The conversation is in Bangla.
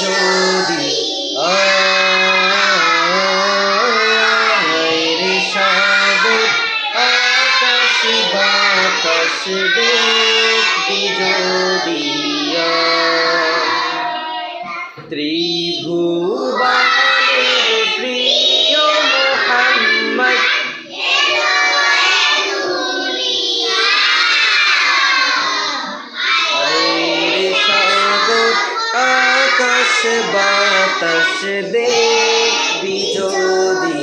যদি রে সাগর আকাশ বাতাস দেখবি যদি ত্রিভুবনের প্রিয় মোহাম্মদ আকাশ বাতাস দেখবি যদি